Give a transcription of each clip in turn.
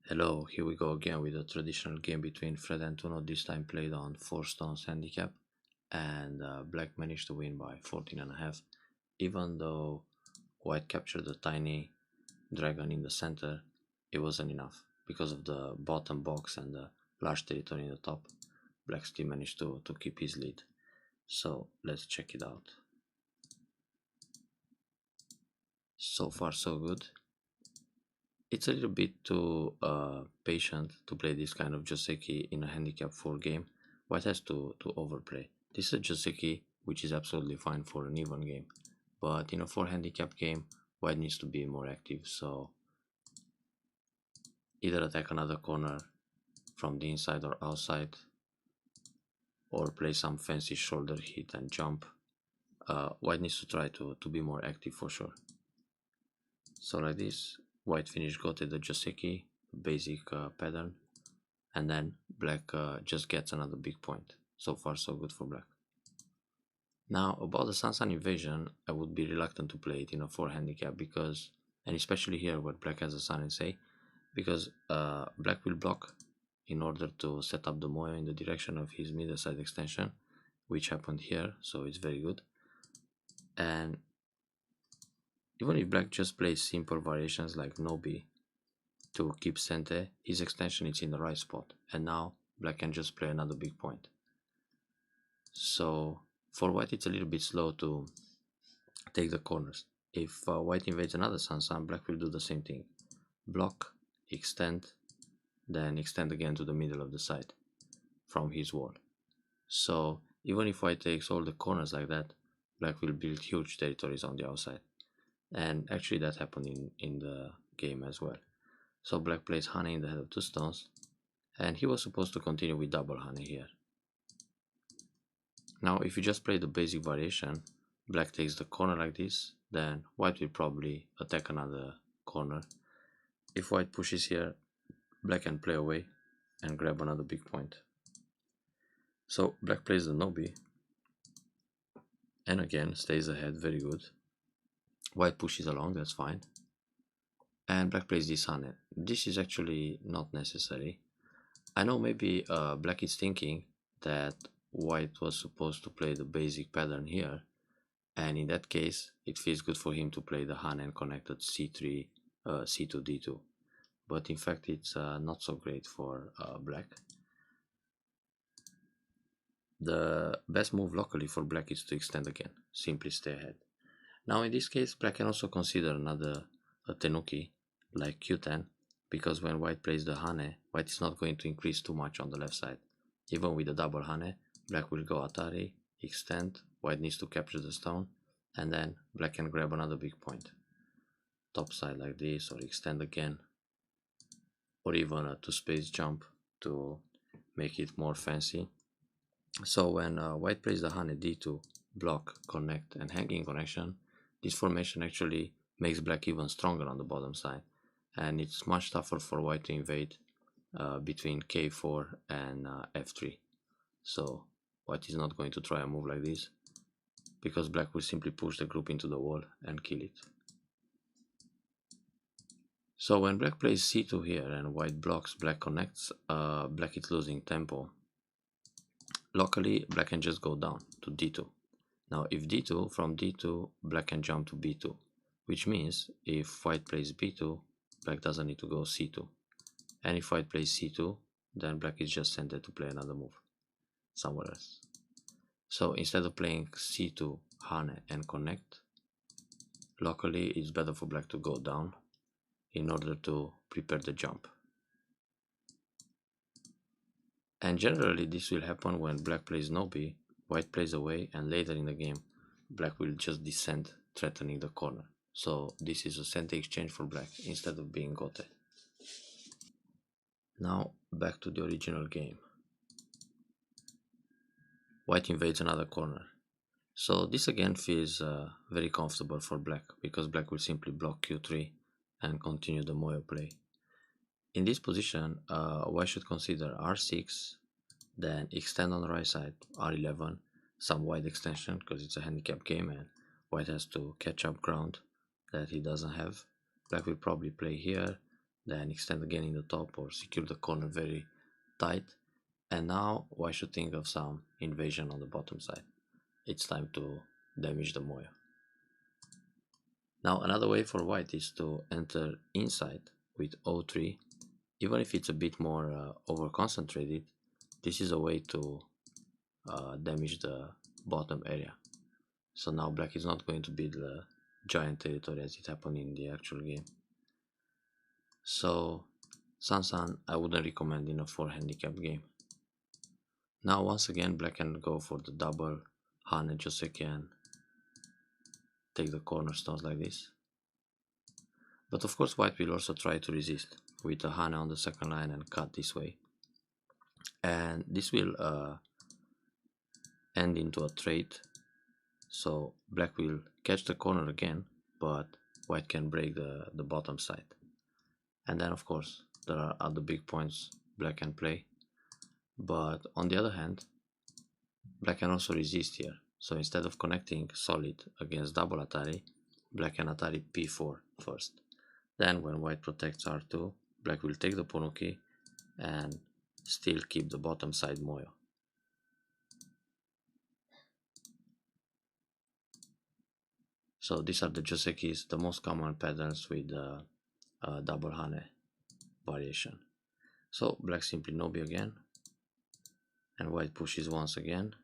Hello, here we go again with a traditional game between Fred and Tuno, this time played on 4 stones handicap, and black managed to win by 14.5, even though white captured a tiny dragon in the center. It wasn't enough because of the bottom box and the large territory in the top. Black still managed to keep his lead, so let's check it out. So far so good. It's a little bit too patient to play this kind of Joseki in a handicap 4 game. White has to overplay. This is a Joseki which is absolutely fine for an even game. But in a 4 handicap game, White needs to be more active. So either attack another corner from the inside or outside, or play some fancy shoulder hit and jump. White needs to try to be more active for sure. So like this, White finished Gote the Joseki, basic pattern, and then black just gets another big point. So far so good for black. Now about the Sansan invasion, I would be reluctant to play it in a 4 handicap because, and especially here where black has a Sun and say, because black will block in order to set up the Moyo in the direction of his middle side extension, which happened here, so it's very good. And even if black just plays simple variations like Nobi to keep Sente, his extension is in the right spot, and now black can just play another big point. So for white it's a little bit slow to take the corners. If white invades another Sansan, black will do the same thing. Block, extend, then extend again to the middle of the side from his wall. So even if white takes all the corners like that, black will build huge territories on the outside. And actually that happened in the game as well. So black plays Hane in the head of 2 stones, and he was supposed to continue with double Hane here. Now if you just play the basic variation, black takes the corner like this, then white will probably attack another corner. If white pushes here, black can play away and grab another big point. So black plays the Nobi, and again stays ahead, very good. White pushes along, that's fine. And black plays this Hane. This is actually not necessary. I know maybe black is thinking that white was supposed to play the basic pattern here, and in that case it feels good for him to play the Han and connected c3, c2, d2, but in fact it's not so great for black. The best move locally for black is to extend again, simply stay ahead. Now in this case black can also consider another tenuki like q10, because when white plays the Hane, white is not going to increase too much on the left side. Even with the double Hane, black will go Atari, extend, white needs to capture the stone, and then black can grab another big point. Top side like this, or extend again, or even a 2-space jump to make it more fancy. So when white plays the Hane d2, block, connect, and hanging connection, this formation actually makes black even stronger on the bottom side, and it's much tougher for white to invade between k4 and f3. So white is not going to try a move like this, because black will simply push the group into the wall and kill it. So when black plays c2 here and white blocks, black connects, black is losing tempo. Locally, black can just go down to d2. Now if d2, from d2, black can jump to b2, which means if white plays b2, black doesn't need to go c2. And if white plays c2, then black is just sent to play another move somewhere else. So instead of playing c2, Hane, and connect, locally it's better for black to go down in order to prepare the jump. And generally this will happen when black plays Nobi, white plays away, and later in the game black will just descend, threatening the corner. So this is a center exchange for black instead of being Gote. Now back to the original game. White invades another corner. So this again feels very comfortable for black, because black will simply block q3 and continue the Moyo play. In this position, white should consider r6, then extend on the right side, r11, some wide extension because it's a handicap game and white has to catch up ground that he doesn't have. Black will probably play here, then extend again in the top or secure the corner very tight. And now white should think of some invasion on the bottom side. It's time to damage the moya. Now another way for white is to enter inside with O3. Even if it's a bit more over concentrated, this is a way to damage the bottom area. So now black is not going to build a giant territory as it happened in the actual game. So Sansan I wouldn't recommend in a 4 handicap game. Now once again black can go for the double Hane Joseki and take the cornerstones like this. But of course white will also try to resist with a Hane on the second line and cut this way. And this will end into a trade. So black will catch the corner again, but white can break the bottom side. And then of course there are other big points black can play. But on the other hand, black can also resist here. So instead of connecting solid against double Atari, black can Atari p4 first. Then when white protects r2, black will take the Ponuki and still keep the bottom side moyo. So these are the Josekis, the most common patterns with double Hane variation. So black simply Nobi again, and white pushes once again,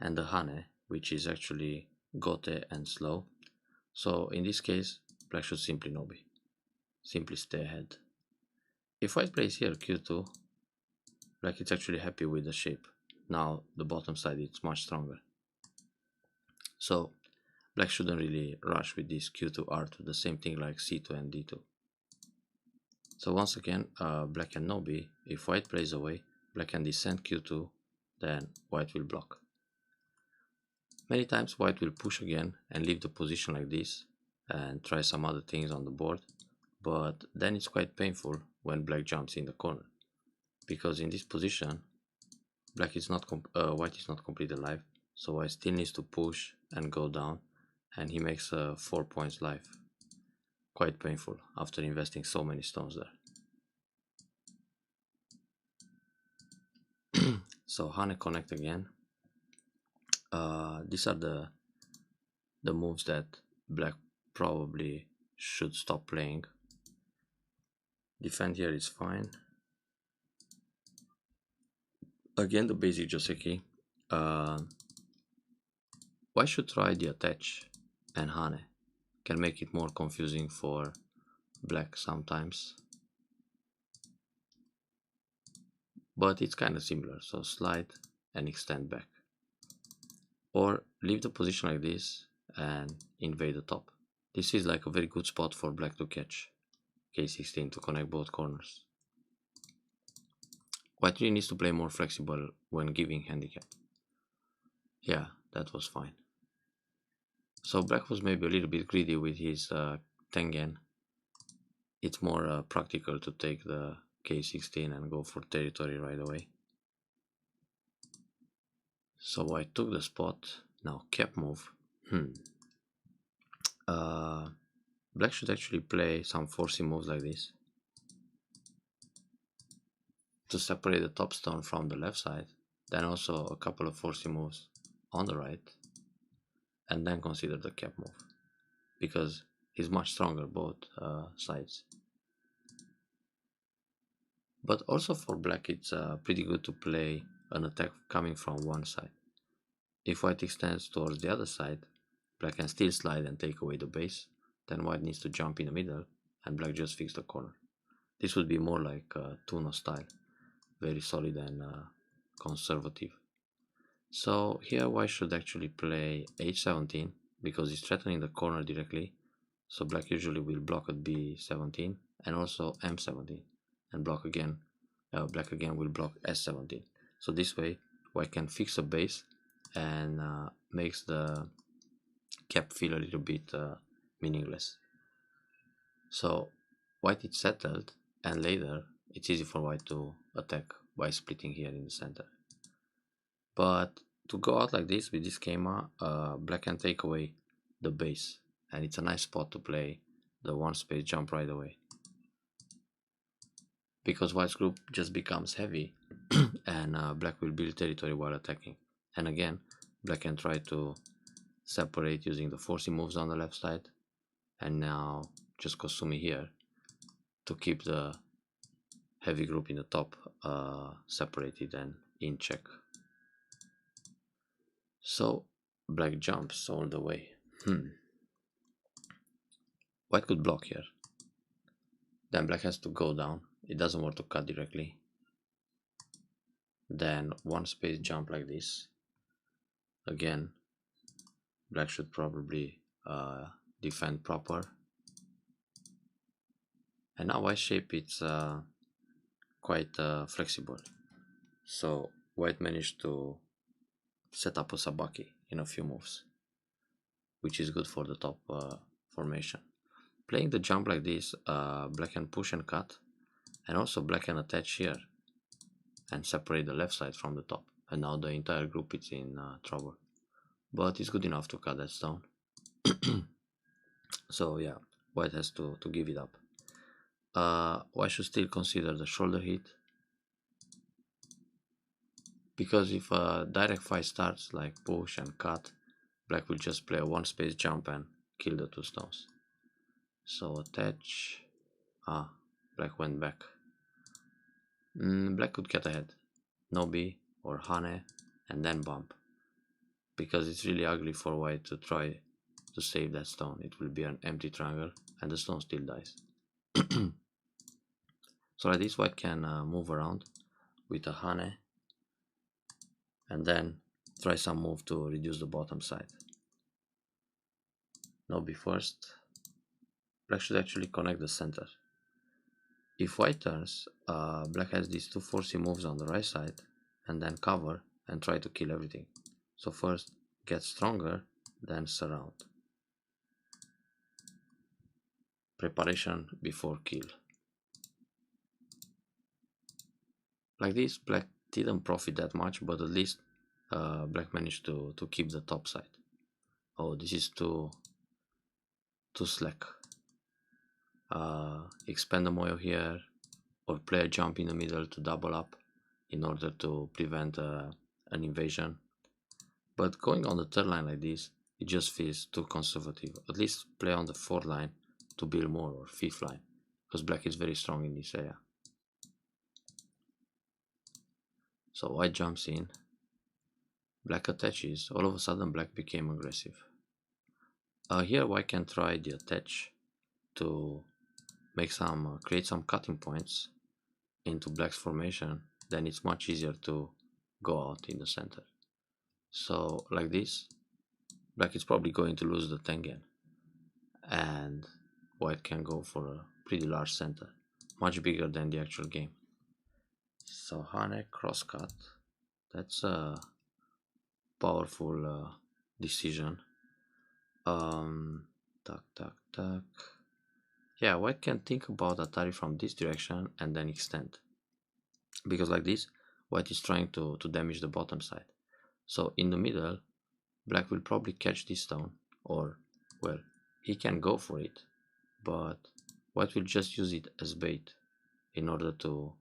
and the Hane, which is actually Gote and slow. So in this case, black should simply Nobi, simply stay ahead. If white plays here Q2, black is actually happy with the shape. Now the bottom side is much stronger. So black shouldn't really rush with this Q2 R2, the same thing like C2 and D2. So once again, black can Nobi. If white plays away, black can descend Q2, then white will block. Many times white will push again and leave the position like this and try some other things on the board, but then it's quite painful when black jumps in the corner, because in this position white is not completely alive, so white still needs to push and go down, and he makes 4 points life. Quite painful after investing so many stones there. So Hane connect again. These are the moves that black probably should stop playing. Defend here is fine. Again the basic Joseki. White should try the attach and Hane. Can make it more confusing for black sometimes. But it's kind of similar, so slide and extend back. Or leave the position like this and invade the top. This is like a very good spot for black to catch K16 to connect both corners. White really needs to play more flexible when giving handicap. Yeah, that was fine. So black was maybe a little bit greedy with his Tengen. It's more practical to take the K16 and go for territory right away. So white took the spot. Now cap move. Black should actually play some forcing moves like this to separate the top stone from the left side, then also a couple of forcing moves on the right, and then consider the cap move, because he's much stronger both sides. But also for black it's pretty good to play an attack coming from one side. If white extends towards the other side, black can still slide and take away the base, then white needs to jump in the middle and black just fix the corner. This would be more like Tuno style, very solid and conservative. So here white should actually play h17 because he's threatening the corner directly. So black usually will block at b17 and also m17, and block again. Black again will block s17. So this way white can fix a base and makes the cap feel a little bit meaningless. So white is settled, and later it's easy for white to attack by splitting here in the center. But to go out like this with this schema, black can take away the base, and it's a nice spot to play the one space jump right away. because white's group just becomes heavy and black will build territory while attacking. And again, black can try to separate using the forcing moves on the left side, and now just Kosumi here to keep the heavy group in the top separated and in check. So black jumps all the way. White could block here. Then black has to go down. It doesn't want to cut directly. Then one space jump like this. Again, black should probably defend proper. And now white shape it's quite flexible. So white managed to set up a sabaki in a few moves, which is good for the top formation. Playing the jump like this, black can push and cut, and also black can attach here and separate the left side from the top. And now the entire group is in trouble. But it's good enough to cut that stone. So yeah, white has to give it up. White should still consider the shoulder hit, because if a direct fight starts like push and cut, black will just play a one space jump and kill the two stones. So attach. Black went back. Black could get ahead, Nobi or Hane, and then bump, because it's really ugly for white to try to save that stone. It will be an empty triangle and the stone still dies. So like this, white can move around with a Hane and then try some move to reduce the bottom side. Nobi first. Black should actually connect the center. If white turns, black has these two forcing moves on the right side and then cover and try to kill everything. So first get stronger, then surround. Preparation before kill. Like this, black didn't profit that much, but at least black managed to keep the top side. Oh, this is too slack. Expand the moyo here, or play a jump in the middle to double up in order to prevent an invasion. But going on the third line like this, it just feels too conservative. At least play on the fourth line to build more, or fifth line, because black is very strong in this area. So white jumps in, black attaches. All of a sudden black became aggressive. Here white can try the attach to make some create some cutting points into black's formation. Then it's much easier to go out in the center. So like this, black is probably going to lose the tengen, and white can go for a pretty large center, much bigger than the actual game. So Hane crosscut, that's a powerful decision. Tuck. Yeah, white can think about Atari from this direction and then extend, because like this, white is trying to damage the bottom side. So in the middle, black will probably catch this stone, or, well, he can go for it, but white will just use it as bait in order to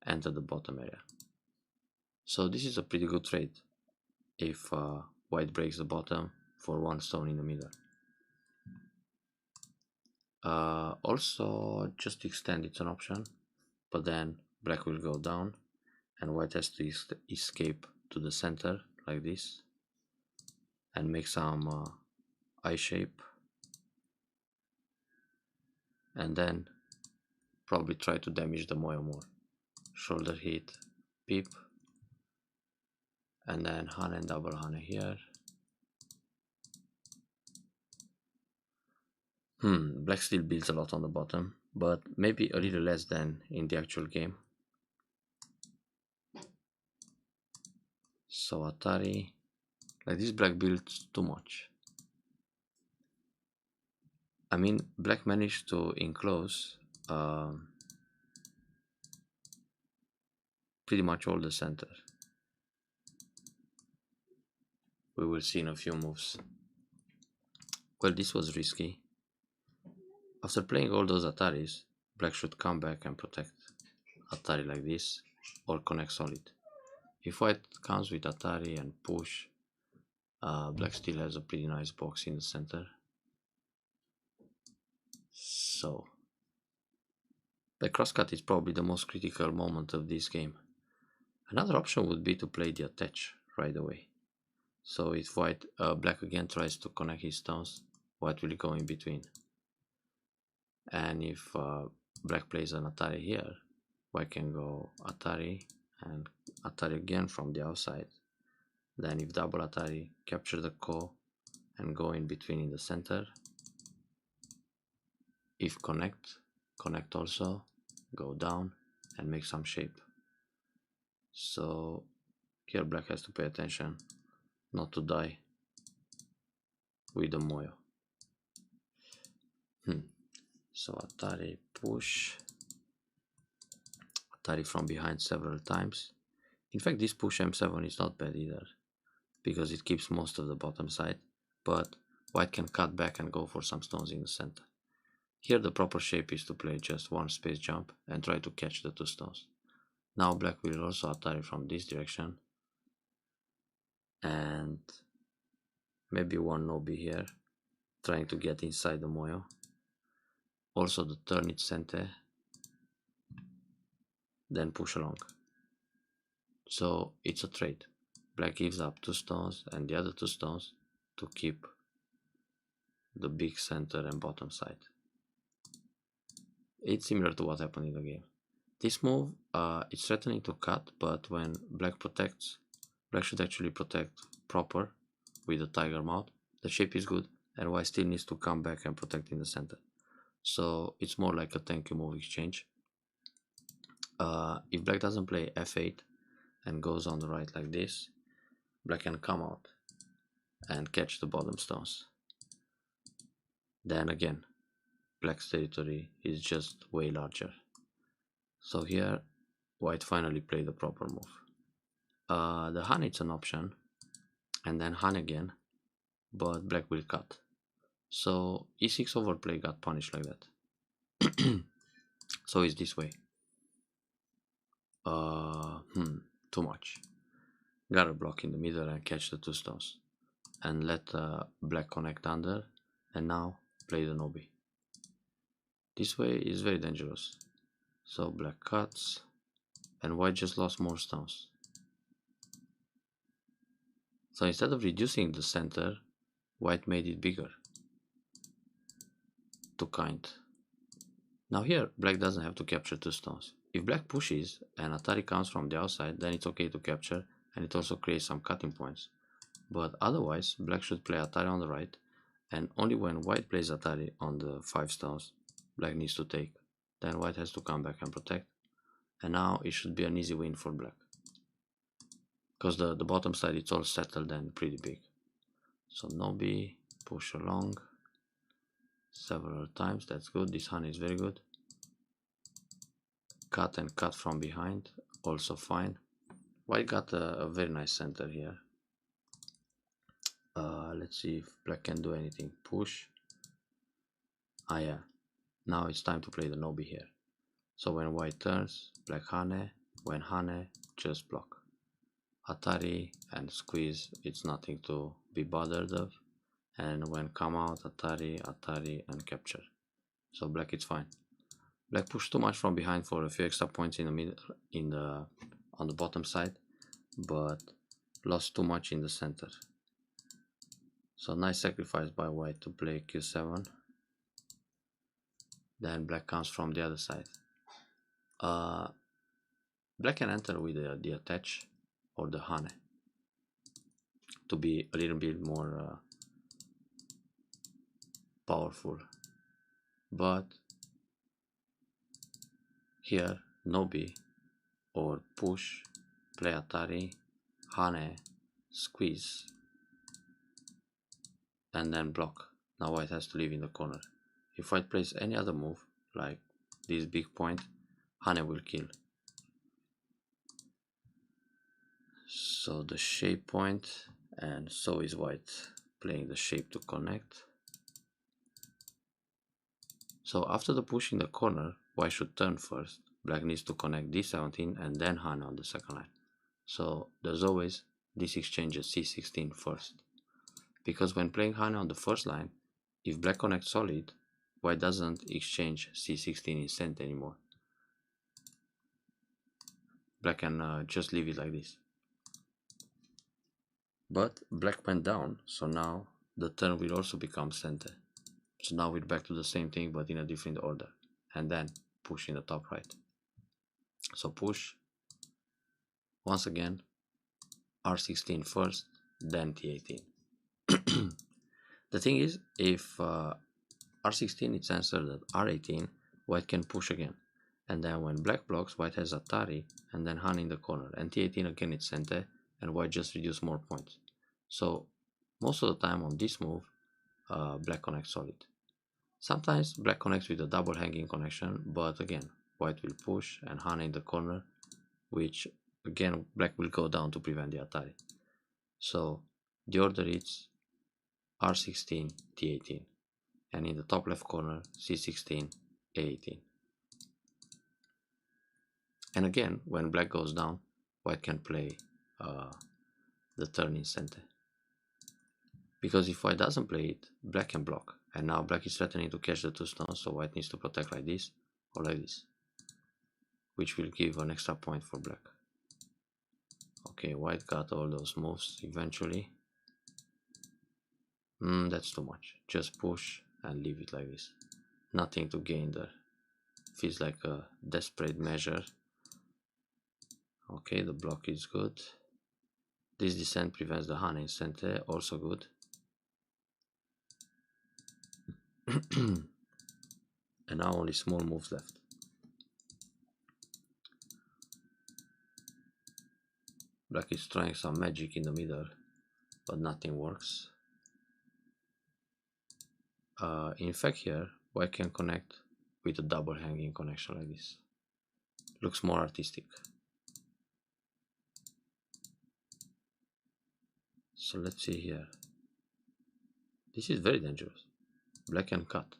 enter the bottom area. So this is a pretty good trade if white breaks the bottom for one stone in the middle. Also, just extend, it's an option, but then black will go down and white has to escape to the center like this and make some eye shape, and then probably try to damage the moyo more. Shoulder hit, peep, and then Hane and double Hane here. Black still builds a lot on the bottom, but maybe a little less than in the actual game. So Atari, like this, black builds too much. I mean, black managed to enclose pretty much all the center. We will see in a few moves. Well, this was risky. After playing all those Ataris, black should come back and protect Atari like this, or connect solid. If white comes with Atari and push, black still has a pretty nice box in the center. So the crosscut is probably the most critical moment of this game. Another option would be to play the attach right away. So if black again tries to connect his stones, white will go in between. And if black plays an Atari here, white can go Atari and Atari again from the outside. Then if double Atari, capture the ko and go in between in the center. If connect also, go down and make some shape. So here black has to pay attention not to die with the moyo. So Atari push, Atari from behind several times. In fact, this push M7 is not bad either, because it keeps most of the bottom side, but white can cut back and go for some stones in the center. Here the proper shape is to play just one space jump and try to catch the two stones. Now black will also Atari from this direction, and maybe one nobi here, trying to get inside the moyo. Also the turn it sente, then push along. So it's a trade. Black gives up 2 stones and the other 2 stones to keep the big center and bottom side. It's similar to what happened in the game. This move is threatening to cut, but when black protects, black should actually protect proper with the tiger mouth. The shape is good and white still needs to come back and protect in the center. So it's more like a thank you move exchange. If black doesn't play f8 and goes on the right like this, black can come out and catch the bottom stones. Then again, black's territory is just way larger. So here, white finally played the proper move. The Han it's an option, and then Han again, but black will cut. So e6 overplay got punished like that. So it's this way. Too much. Gotta block in the middle and catch the 2 stones. And let black connect under, and now play the nobi. This way is very dangerous. So black cuts, and white just lost more stones. So instead of reducing the center, white made it bigger. Too kind. Now here, black doesn't have to capture 2 stones. If black pushes and Atari comes from the outside, then it's okay to capture, and it also creates some cutting points. But otherwise, black should play Atari on the right, and only when white plays Atari on the 5 stones, black needs to take. Then white has to come back and protect, and now it should be an easy win for black. Because the bottom side it's all settled and pretty big. So nobi, push along several times, that's good. This Han is very good. Cut and cut from behind, also fine. White got a very nice center here. Let's see if black can do anything. Push. Yeah. Now it's time to play the nobi here. So when white turns, black hane. When hane, just block. Atari and squeeze, it's nothing to be bothered of. And when come out, Atari, Atari and capture. So black is fine. Black pushed too much from behind for a few extra points in the middle, on the bottom side, but lost too much in the center. So nice sacrifice by white to play q7. Then black comes from the other side. Black can enter with the attach or the hane to be a little bit more powerful. But here, nobi or push, play Atari, hane, squeeze, and then block. Now white has to leave in the corner. If white plays any other move, like this big point, hane will kill. So the shape point, and so is white playing the shape to connect. So after the push in the corner, white should turn first, black needs to connect d17 and then honey on the second line. So there's always this exchange at c16 first. Because when playing honey on the first line, if black connects solid, white doesn't exchange c16 in cent anymore. Black can just leave it like this. But black went down, so now the turn will also become center. So now we're back to the same thing but in a different order. And then push in the top right. So push, once again, r16 first, then t18. The thing is, if r16 is answered at r18, white can push again. And then when black blocks, white has Atari and then honey in the corner. And t18 again it's center, and white just reduce more points. So most of the time on this move, black connects solid. Sometimes black connects with a double hanging connection, but again, white will push and honey in the corner, which again black will go down to prevent the Atari. So the order is r16, t18, and in the top left corner c16, a18. And again, when black goes down, white can play the turn in center. Because if white doesn't play it, black can block. And now black is threatening to catch the two stones, so white needs to protect like this or like this, which will give an extra point for black. Okay, white got all those moves eventually. That's too much. Just push and leave it like this. Nothing to gain there. Feels like a desperate measure. Okay, the block is good. This descent prevents the honey in center, also good. And now only small moves left. Black is trying some magic in the middle, but nothing works. In fact here, white can connect with a double hanging connection like this. Looks more artistic. So let's see here. This is very dangerous. Black can cut.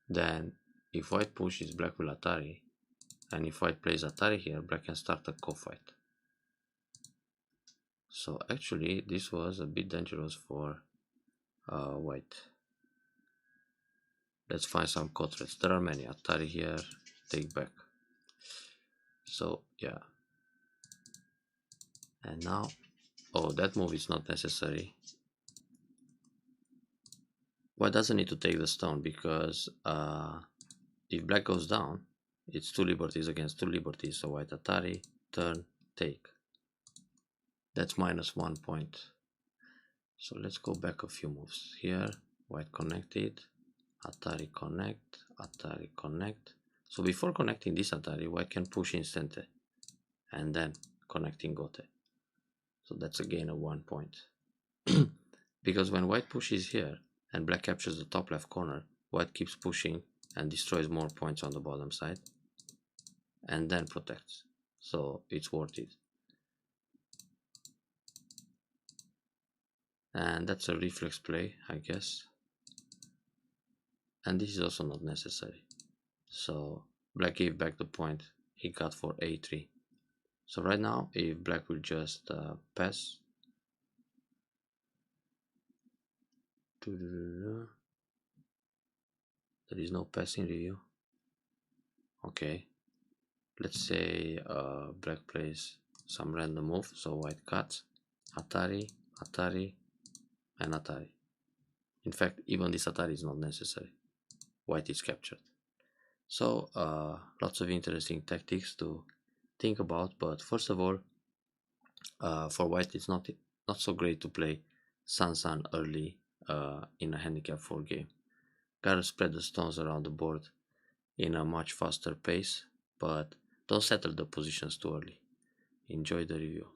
Then if white pushes, black will Atari. And if white plays Atari here, black can start a co-fight. So actually this was a bit dangerous for white. Let's find some cut threats. There are many. Atari here, take back. So yeah. And now, oh, that move is not necessary. White doesn't need to take the stone because if black goes down, it's two liberties against two liberties. So white Atari, turn, take. That's -1 point. So let's go back a few moves. Here, white connected, Atari connect, Atari connect. So before connecting this Atari, white can push in center and then connecting Gote. So that's again a 1 point. Because when white pushes here and black captures the top left corner, white keeps pushing and destroys more points on the bottom side and then protects. So it's worth it. And that's a reflex play, I guess. And this is also not necessary. So black gave back the point he got for a3. So right now, if black will just pass, there is no passing review. Okay, let's say black plays some random move, so white cuts, Atari, Atari, and Atari. In fact, even this Atari is not necessary. White is captured. So lots of interesting tactics to think about, but first of all, for white it's not so great to play Sun early in a handicap 4 game. Gotta spread the stones around the board in a much faster pace, but don't settle the positions too early. Enjoy the review.